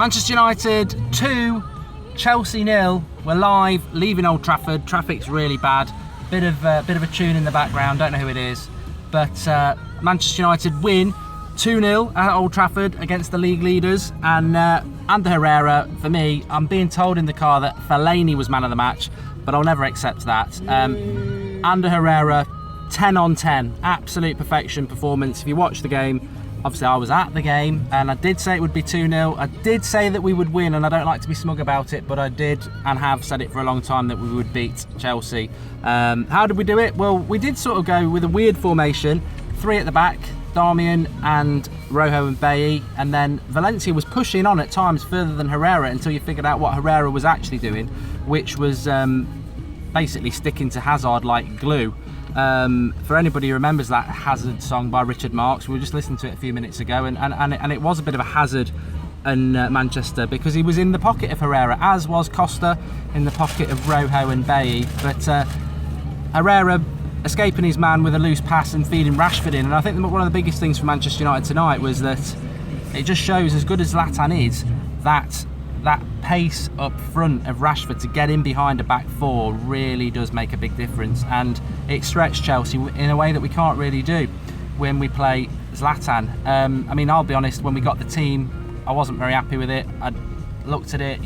Manchester United 2, Chelsea 0. We're live, leaving Old Trafford. Traffic's really bad. Bit of a tune in the background. Don't know who it is, but Manchester United win 2-0 at Old Trafford against the league leaders. And Ander Herrera, for me, I'm being told in the car that Fellaini was man of the match, but I'll never accept that. Ander Herrera, 10 on 10, absolute perfection performance. If you watch the game, obviously I was at the game and I did say it would be 2-0. I did say that we would win, and I don't like to be smug about it, but I did and have said it for a long time that we would beat Chelsea. How did we do it? Well, we did sort of go with a weird formation, 3 at the back, Darmian and Rojo and Bailly, and then Valencia was pushing on at times further than Herrera until you figured out what Herrera was actually doing, which was basically sticking to Hazard like glue. For anybody who remembers that Hazard song by Richard Marx, we were just listening to it a few minutes ago, and it was a bit of a hazard in Manchester because he was in the pocket of Herrera, as was Costa in the pocket of Rojo and Bailly. But Herrera escaping his man with a loose pass and feeding Rashford in, and I think one of the biggest things for Manchester United tonight was that it just shows, as good as Zlatan is, that pace up front of Rashford to get in behind a back four really does make a big difference, and it stretched Chelsea in a way that we can't really do when we play Zlatan. I mean, I'll be honest, when we got the team, I wasn't very happy with it. I looked at it,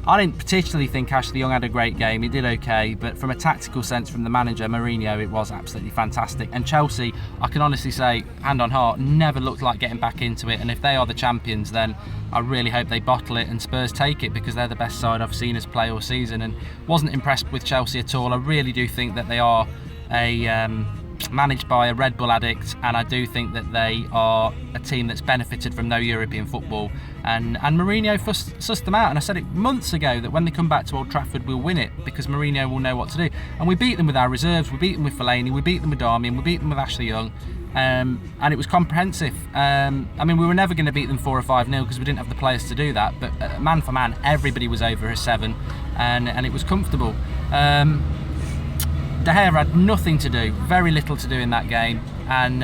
I didn't particularly think Ashley Young had a great game. He did okay, but from a tactical sense from the manager, Mourinho, it was absolutely fantastic. And Chelsea, I can honestly say, hand on heart, never looked like getting back into it. And if they are the champions, then I really hope they bottle it and Spurs take it, because they're the best side I've seen us play all season. And wasn't impressed with Chelsea at all. I really do think that they are managed by a Red Bull addict, and I do think that they are a team that's benefited from no European football, and Mourinho sussed them out. And I said it months ago that when they come back to Old Trafford we'll win it, because Mourinho will know what to do. And we beat them with our reserves, we beat them with Fellaini, we beat them with Darmian, we beat them with Ashley Young, and it was comprehensive. I mean, we were never going to beat them 4 or 5-0 because we didn't have the players to do that, but man for man everybody was over a 7, and it was comfortable. De Gea had nothing to do, very little to do in that game, and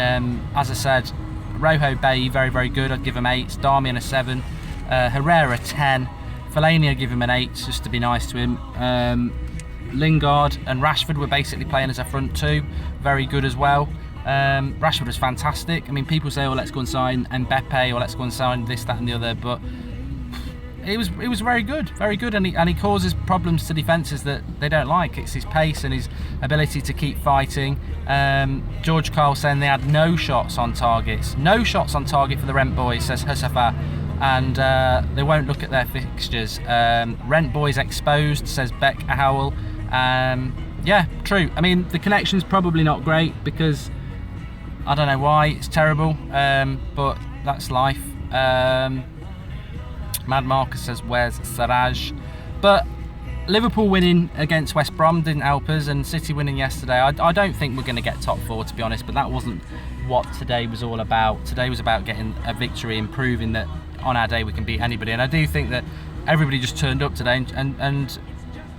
as I said, Rojo, Bailly, very, very good. I'd give him 8. Darmian a 7. Herrera 10. Fellaini, I'd give him an 8 just to be nice to him. Lingard and Rashford were basically playing as a front 2, very good as well. Rashford was fantastic. I mean, people say, oh, let's go and sign Mbappe, or let's go and sign this, that and the other, but it was very good, and he causes problems to defences that they don't like. It's his pace and his ability to keep fighting. George Carl saying they had no shots on targets for the Rent Boys, says Hussafa, and they won't look at their fixtures. Rent Boys exposed, says Beck Howell. Yeah, true. I mean, the connection's probably not great because I don't know why, it's terrible, but that's life. Mad Marcus says, where's Saraj? But Liverpool winning against West Brom didn't help us, and City winning yesterday, I don't think we're going to get top 4, to be honest, but that wasn't what today was all about. Today was about getting a victory and proving that on our day we can beat anybody, and I do think that everybody just turned up today, and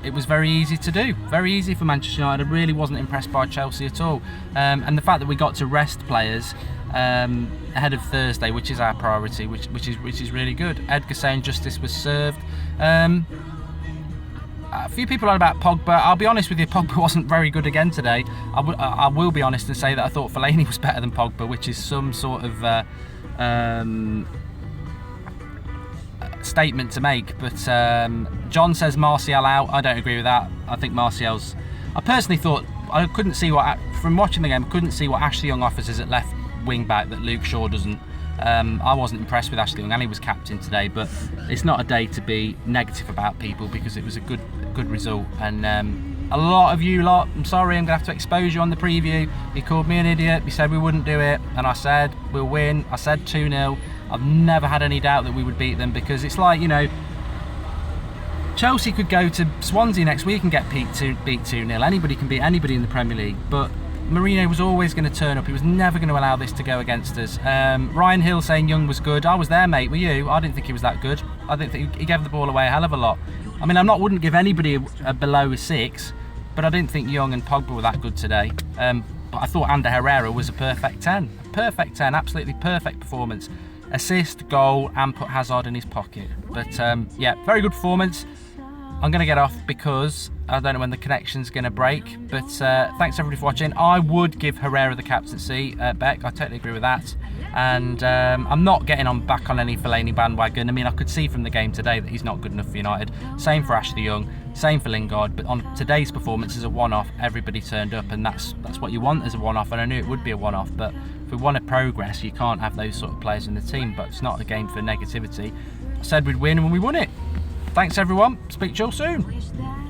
it was very easy to do, very easy for Manchester United. I really wasn't impressed by Chelsea at all, and the fact that we got to rest players ahead of Thursday, which is our priority, which is really good. Edgar saying justice was served. A few people on about Pogba. I'll be honest with you, Pogba wasn't very good again today. I will be honest and say that I thought Fellaini was better than Pogba, which is some sort of statement to make. But John says Martial out. I don't agree with that. I think Martial's... I personally thought, from watching the game, I couldn't see what Ashley Young offers us at left wing back that Luke Shaw doesn't. I wasn't impressed with Ashley Young, and he was captain today, but it's not a day to be negative about people because it was a good result. And a lot of you lot, I'm sorry, I'm going to have to expose you on the preview. You called me an idiot, you said we wouldn't do it, and I said we'll win. I said 2-0. I've never had any doubt that we would beat them, because it's like, Chelsea could go to Swansea next week and get beat 2-0. Anybody can beat anybody in the Premier League, but Mourinho was always going to turn up. He was never going to allow this to go against us. Ryan Hill saying Young was good. I was there, mate. Were you? I didn't think he was that good. I didn't think he gave the ball away a hell of a lot. I mean, wouldn't give anybody a below a 6, but I didn't think Young and Pogba were that good today. But I thought Ander Herrera was a perfect 10. Perfect 10, absolutely perfect performance. assist, goal, and put Hazard in his pocket. But yeah, very good performance. I'm going to get off because I don't know when the connection's going to break. But thanks everybody for watching. I would give Herrera the captaincy, Beck. I totally agree with that. And I'm not getting back on any Fellaini bandwagon. I mean, I could see from the game today that he's not good enough for United. Same for Ashley Young, same for Lingard. But on today's performance as a one-off, everybody turned up, and that's what you want as a one-off. And I knew it would be a one-off, but if we want to progress, you can't have those sort of players in the team. But it's not a game for negativity. I said we'd win, and we won it. Thanks everyone. Speak to you all soon.